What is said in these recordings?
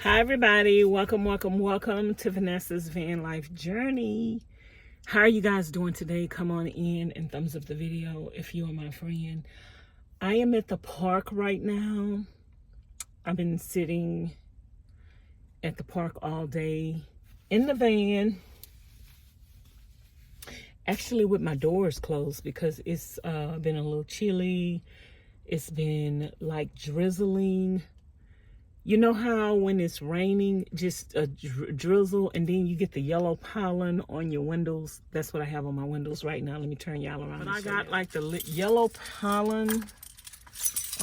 Hi everybody, welcome to Vanessa's van life journey. How are you guys doing today? Come on in and thumbs up the video if you are my friend. I am at the park right now. I've been sitting at the park all day in the van, actually with my doors closed because it's been a little chilly. It's been like drizzling. You know how when it's raining, just a drizzle, and then you get the yellow pollen on your windows? That's what I have on my windows right now. Let me turn y'all around. But I got like the yellow pollen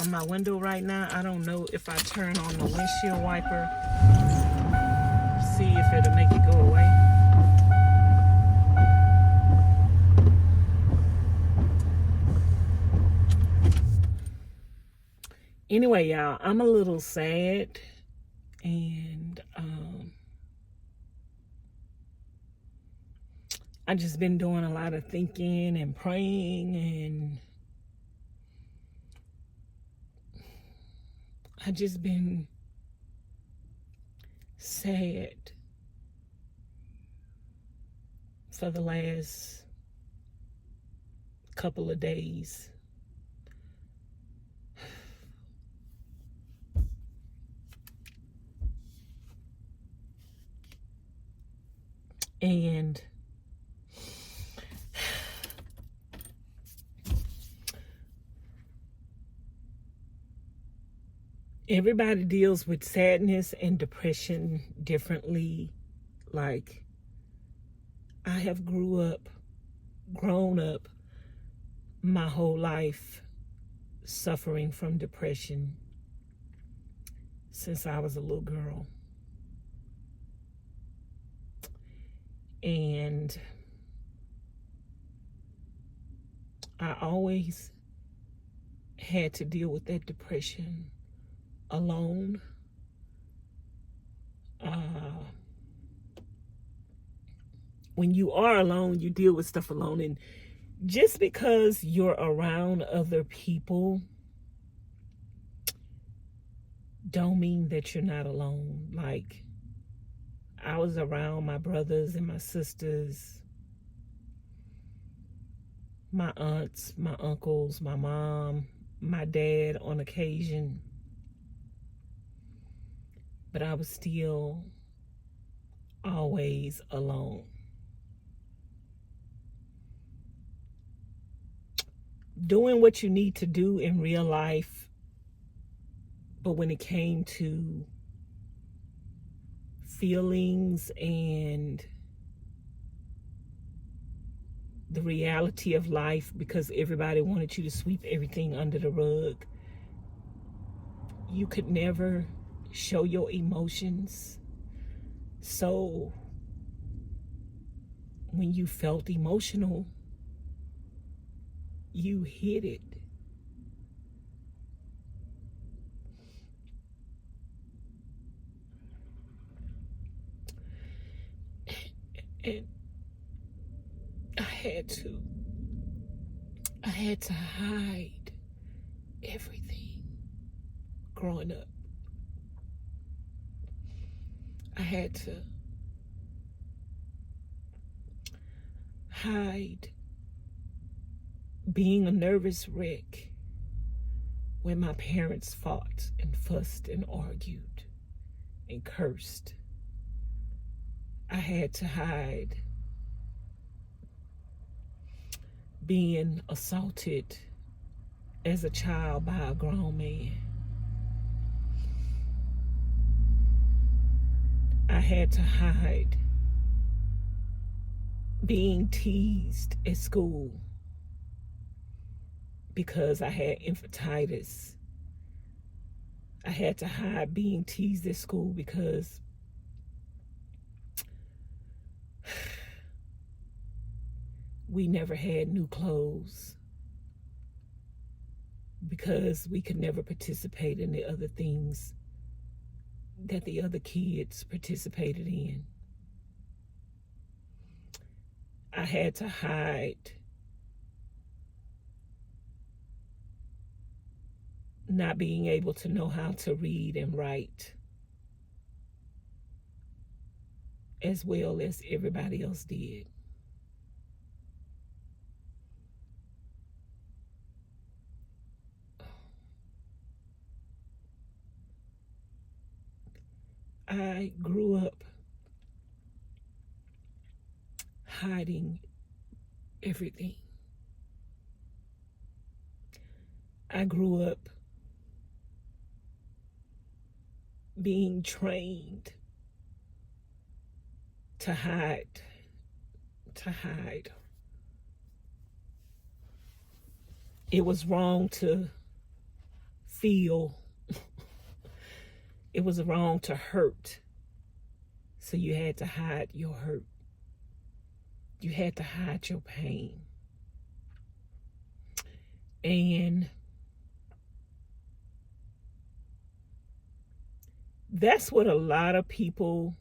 on my window right now. I don't know if I turn on the windshield wiper, see if it'll make it go away. Anyway, y'all, I'm a little sad, and I just been doing a lot of thinking and praying, and I just been sad for the last couple of days. And everybody deals with sadness and depression differently. Like, I have grown up my whole life suffering from depression since I was a little girl. And I always had to deal with that depression alone. When you are alone, you deal with stuff alone. And just because you're around other people don't mean that you're not alone. Like, I was around my brothers and my sisters, my aunts, my uncles, my mom, my dad on occasion. But I was still always alone. Doing what you need to do in real life, but when it came to feelings and the reality of life, because everybody wanted you to sweep everything under the rug, you could never show your emotions. So when you felt emotional, you hid it. And I had to hide everything growing up. I had to hide being a nervous wreck when my parents fought and fussed and argued and cursed. I had to hide being assaulted as a child by a grown man. I had to hide being teased at school because I had infantitis. I had to hide being teased at school because we never had new clothes, because we could never participate in the other things that the other kids participated in. I had to hide not being able to know how to read and write. as well as everybody else did. I grew up hiding everything. I grew up being trained to hide, to hide. It was wrong to feel. It was wrong to hurt. So you had to hide your hurt. You had to hide your pain. And that's what a lot of people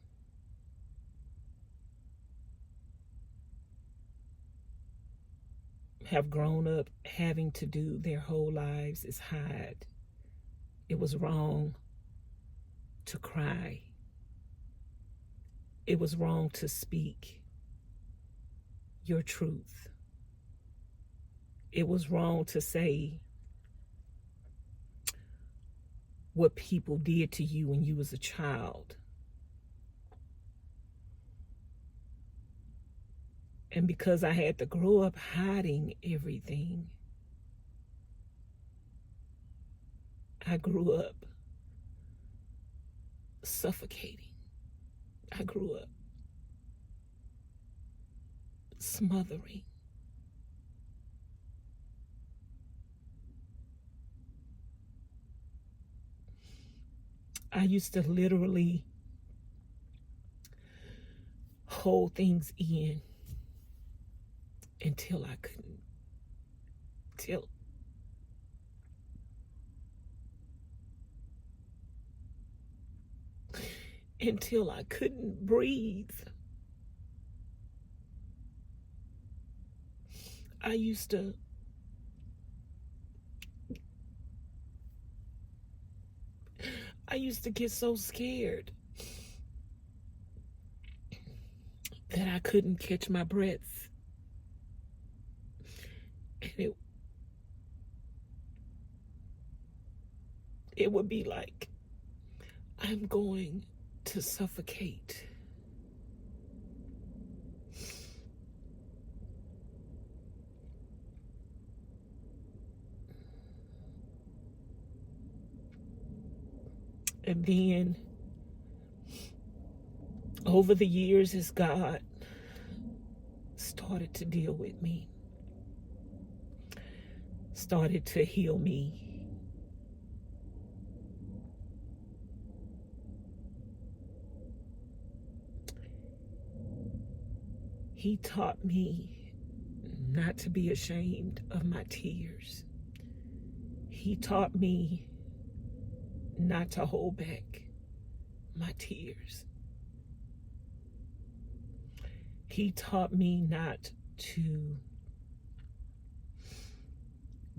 have grown up having to do their whole lives, is hide. It was wrong to cry. It was wrong to speak your truth. It was wrong to say what people did to you when you was a child. And because I had to grow up hiding everything, I grew up suffocating. I grew up smothering. I used to literally hold things in until I couldn't, until I couldn't breathe. I used to get so scared that I couldn't catch my breath. And it would be like, I'm going to suffocate. And then over the years, as God started to deal with me, started to heal me, He taught me not to be ashamed of my tears. He taught me not to hold back my tears. He taught me not to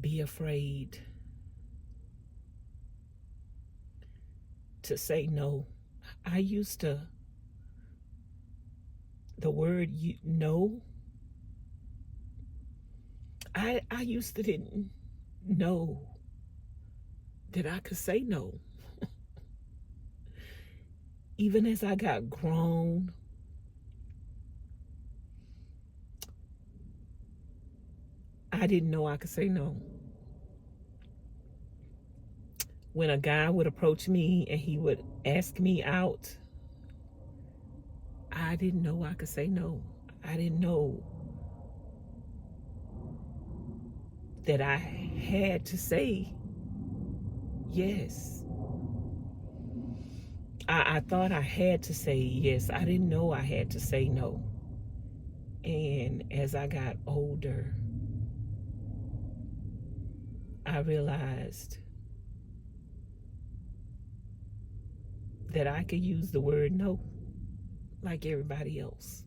be afraid to say no. I used to, the word no, I used to didn't know that I could say no. Even as I got grown, I didn't know I could say no. When a guy would approach me and he would ask me out, I didn't know I could say no. I didn't know that I had to say yes. I thought I had to say yes. I didn't know I had to say no. And as I got older, I realized that I could use the word no like everybody else.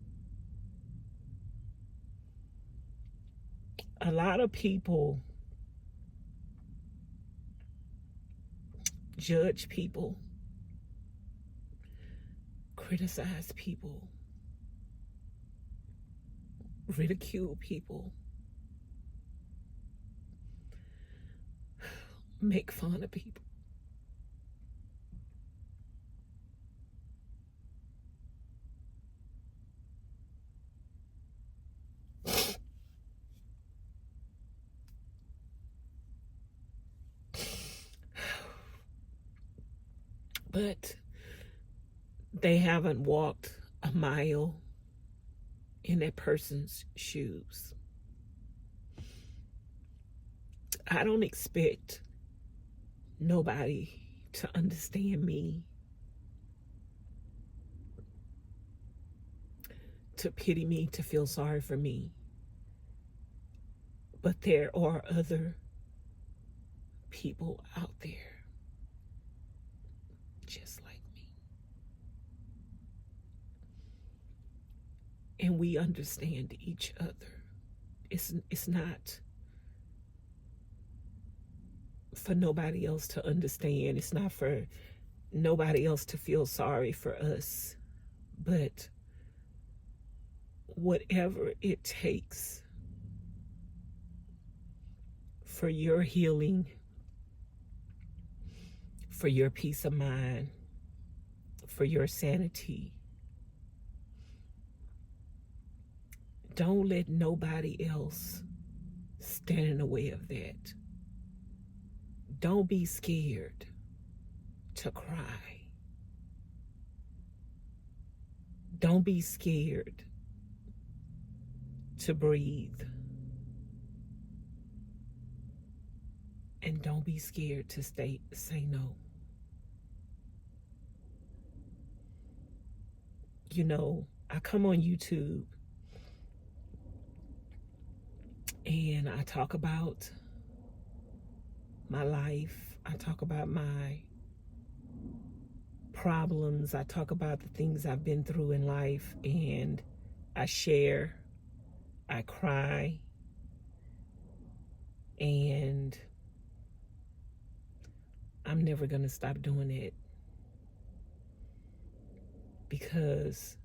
A lot of people judge people, criticize people ridicule people, make fun of people. But they haven't walked a mile in that person's shoes. I don't expect nobody to understand me, to pity me, to feel sorry for me. But there are other people out there just like me. And we understand each other. It's not for nobody else to understand. It's not for nobody else to feel sorry for us. But whatever it takes for your healing, for your peace of mind, for your sanity, don't let nobody else stand in the way of that. Don't be scared to cry. Don't be scared to breathe. And don't be scared to say no. You know, I come on YouTube and I talk about my life. I talk about my problems. I talk about the things I've been through in life, and I share, I cry, and I'm never going to stop doing it, because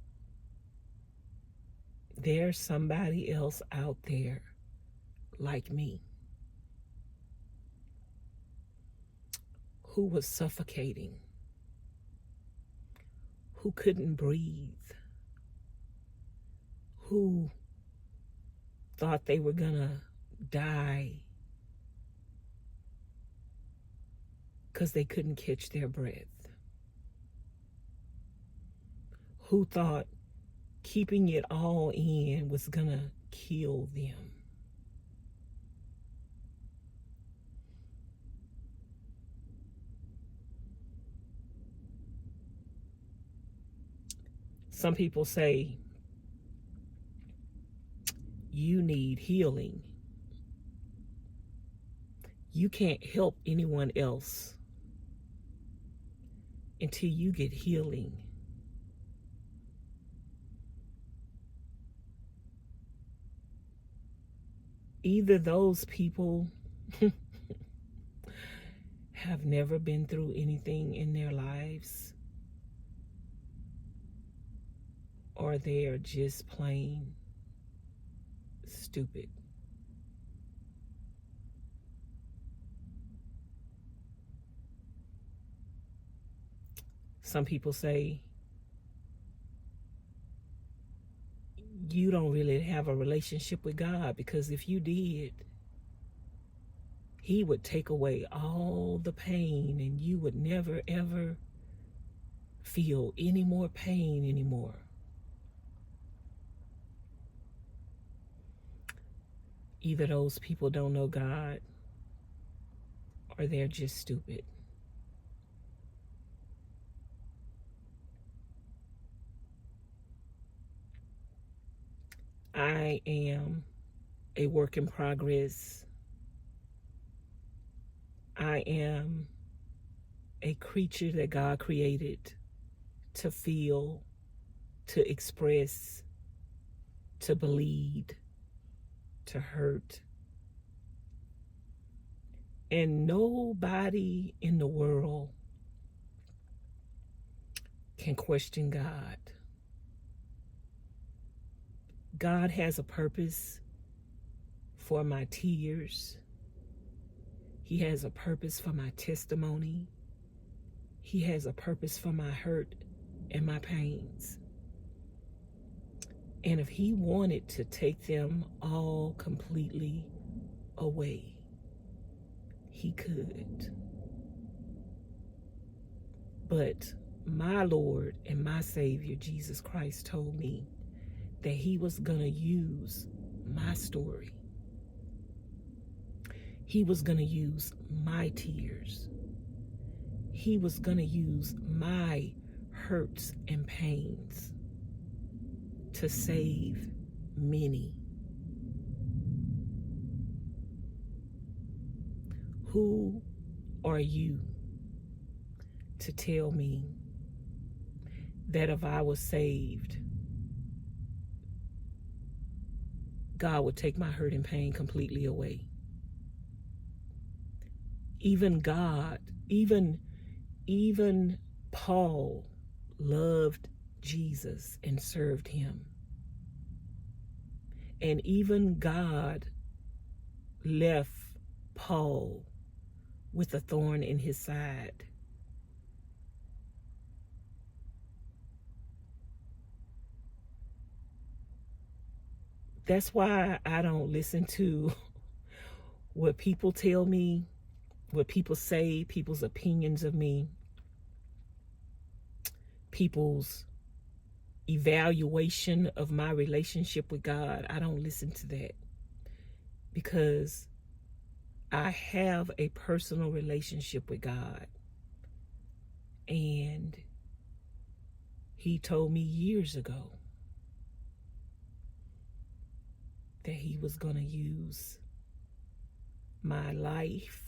there's somebody else out there like me who was suffocating, who couldn't breathe, who thought they were gonna die because they couldn't catch their breath, who thought keeping it all in was gonna kill them. Some people say you need healing. You can't help anyone else until you get healing. Either those people have never been through anything in their lives, or they are just plain stupid. Some people say you don't really have a relationship with God, because if you did, He would take away all the pain and you would never ever feel any more pain anymore. Either those people don't know God, or they're just stupid. I am a work in progress. I am a creature that God created to feel, to express, to bleed, to hurt. And nobody in the world can question God. God has a purpose for my tears. He has a purpose for my testimony. He has a purpose for my hurt and my pains. And if he wanted to take them all completely away, he could. But my Lord and my Savior, Jesus Christ, told me that he was going to use my story. He was going to use my tears. He was going to use my hurts and pains to save many. Who are you to tell me that if I was saved, God would take my hurt and pain completely away? Even God, even Paul loved Jesus and served him. And even God left Paul with a thorn in his side. That's why I don't listen to what people tell me, what people say, people's opinions of me, people's evaluation of my relationship with God. I don't listen to that, because I have a personal relationship with God. And he told me years ago that he was going to use my life,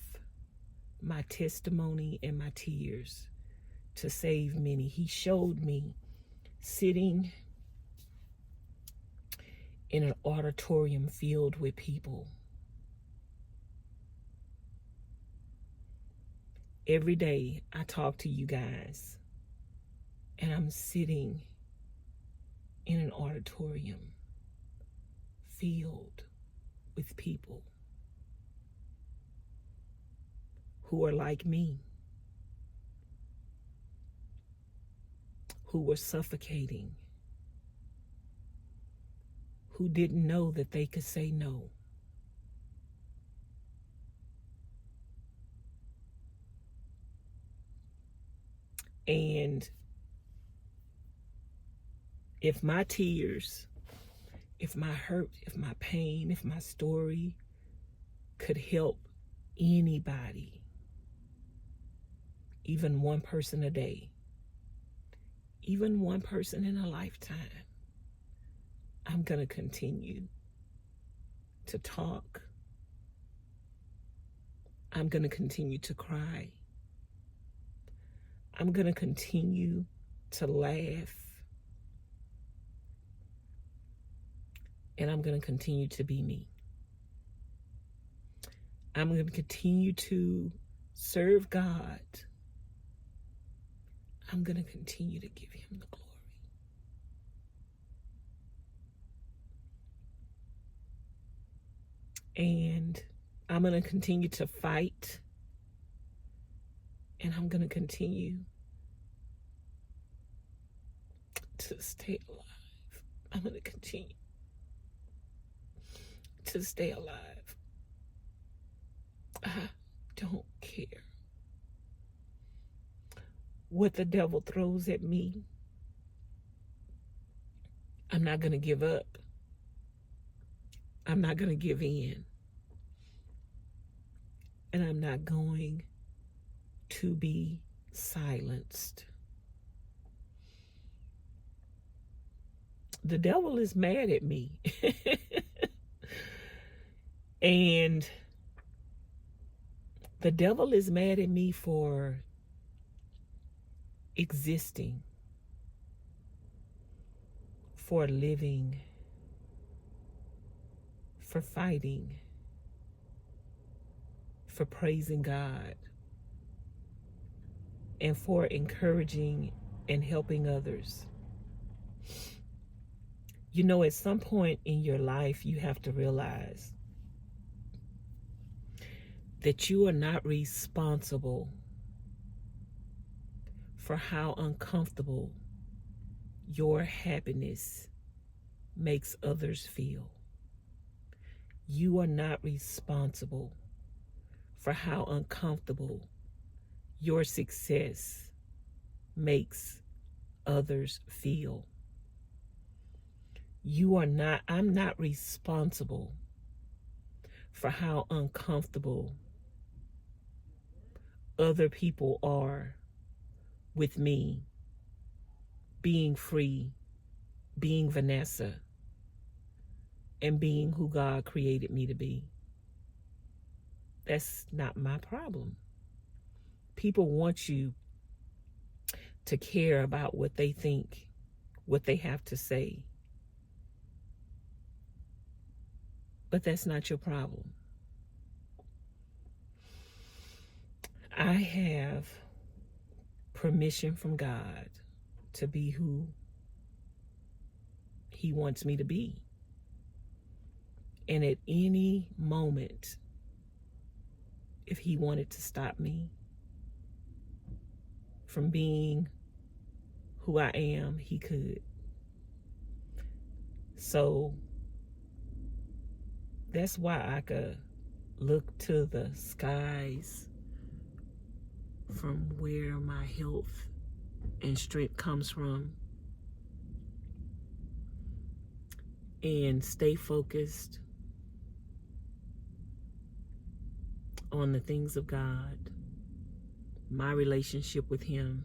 my testimony, and my tears to save many. He showed me sitting in an auditorium filled with people. Every day I talk to you guys, and I'm sitting in an auditorium filled with people who are like me, who were suffocating, who didn't know that they could say no. And if my tears, if my hurt, if my pain, if my story could help anybody, even one person a day, even one person in a lifetime, I'm going to continue to talk. I'm going to continue to cry. I'm going to continue to laugh. And I'm going to continue to be me. I'm going to continue to serve God. I'm going to continue to give him the glory. And I'm going to continue to fight. And I'm going to continue to stay alive. I'm going to continue to stay alive. I don't care what the devil throws at me. I'm not going to give up. I'm not going to give in. And I'm not going to be silenced. The devil is mad at me. And the devil is mad at me for existing, for living, for fighting, for praising God, and for encouraging and helping others. You know, at some point in your life, you have to realize that you are not responsible for how uncomfortable your happiness makes others feel. You are not responsible for how uncomfortable your success makes others feel. I'm not responsible for how uncomfortable other people are with me being free, being Vanessa, and being who God created me to be. That's not my problem. People want you to care about what they think, what they have to say. But that's not your problem. I have permission from God to be who He wants me to be. And at any moment, if He wanted to stop me from being who I am, He could. So that's why I could look to the skies from where my health and strength comes from and stay focused on the things of God, my relationship with Him,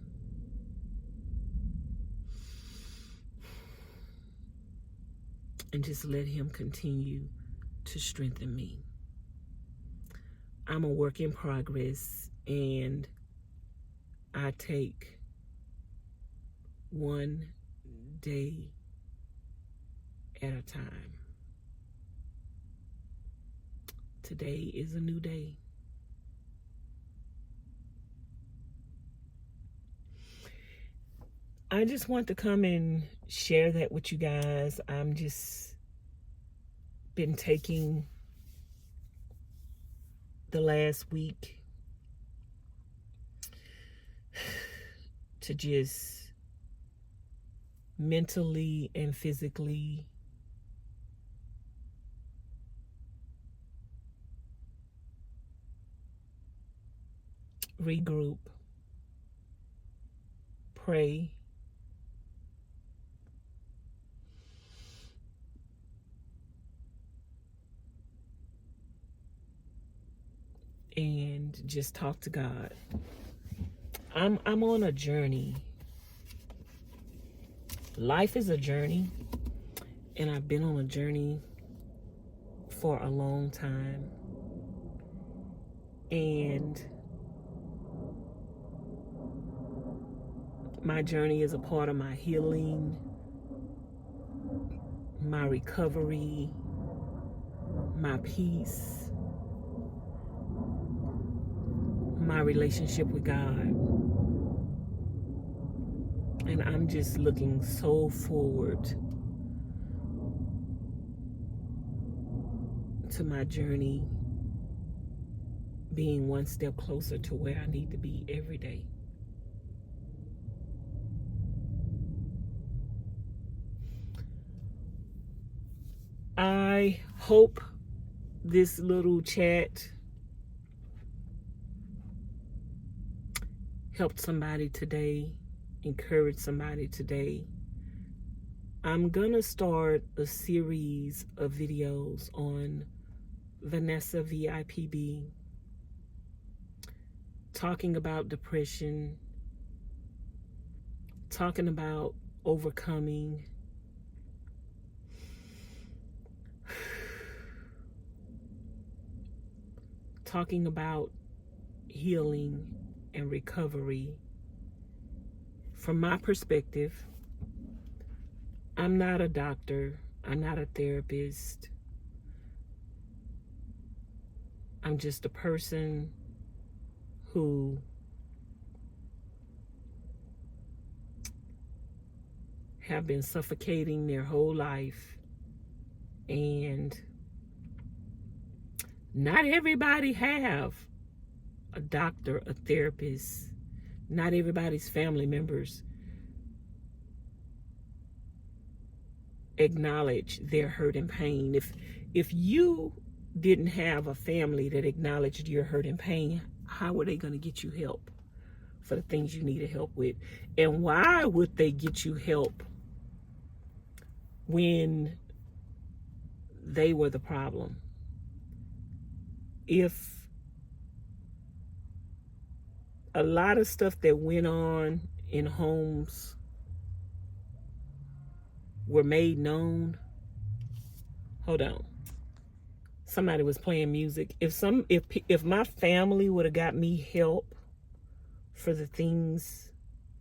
and just let Him continue to strengthen me. I'm a work in progress, and I take one day at a time. Today is a new day. I just want to come and share that with you guys. I'm just been taking the last week to just mentally and physically regroup, pray, and just talk to God. I'm on a journey. Life is a journey, and I've been on a journey for a long time. And my journey is a part of my healing, my recovery, my peace, my relationship with God. And I'm just looking so forward to my journey being one step closer to where I need to be every day. I hope this little chat helped somebody today, encouraged somebody today. I'm gonna start a series of videos on VANESSA-VIPB, talking about depression, talking about overcoming, talking about healing and recovery. From my perspective, I'm not a doctor, I'm not a therapist. I'm just a person who have been suffocating their whole life. And not everybody have a doctor, a therapist. Not everybody's family members acknowledge their hurt and pain. If you didn't have a family that acknowledged your hurt and pain, how were they going to get you help for the things you needed help with? And why would they get you help when they were the problem? If a lot of stuff that went on in homes were made known. Hold on. Somebody was playing music. If my family would have got me help for the things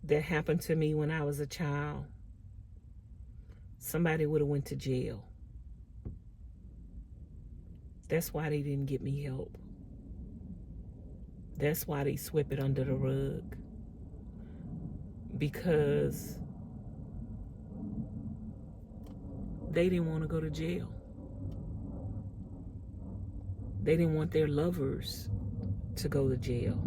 that happened to me when I was a child, somebody would have went to jail. That's why they didn't get me help. That's why they swept it under the rug. Because they didn't want to go to jail. They didn't want their lovers to go to jail.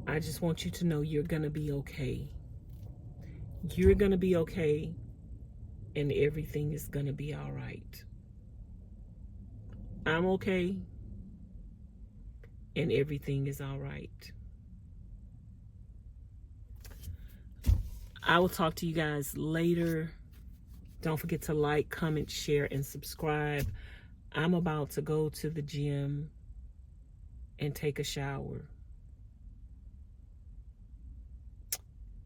I just want you to know you're going to be okay. You're going to be okay, and everything is going to be all right. I'm okay, and everything is all right. I will talk to you guys later. Don't forget to like, comment, share, and subscribe. I'm about to go to the gym and take a shower.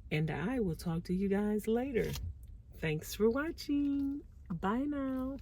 And I will talk to you guys later. Thanks for watching. Bye now.